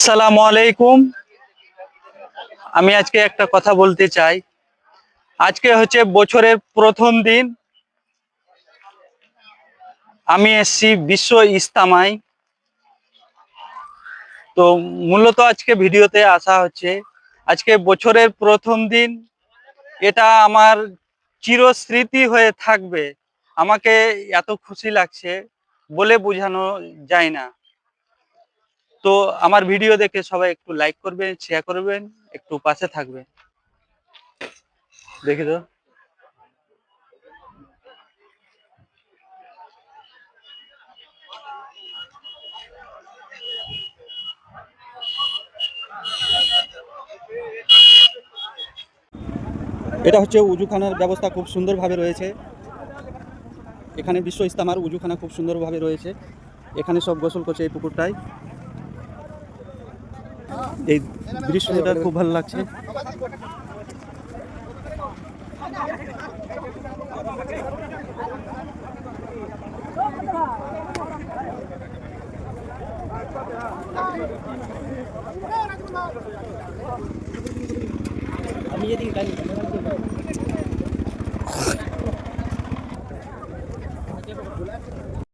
আসসালামু আলাইকুম। আমি আজকে একটা কথা বলতে চাই। আজকে হচ্ছে বছরের প্রথম দিন। আমি এসছি বিশ্ব ইজতেমায়। তো মূলত আজকে ভিডিওতে আসা হচ্ছে, আজকে বছরের প্রথম দিন। এটা আমার চিরস্মৃতি হয়ে থাকবে। আমাকে এত খুশি লাগছে বলে বোঝানো যায় না। তো আমার ভিডিও দেখে সবাই একটু লাইক করবেন, শেয়ার করবেন, একটু পাশে থাকবেন। দেখি তো। এটা হচ্ছে উজুখানার ব্যবস্থা খুব সুন্দরভাবে রয়েছে। এখানে বিশ্ব ইজতেমার উজুখানা খুব সুন্দরভাবে রয়েছে। এখানে সব গোসল করছে এই পুকুরটায়। এই দৃশ্যটা খুব ভালো লাগছে। আমি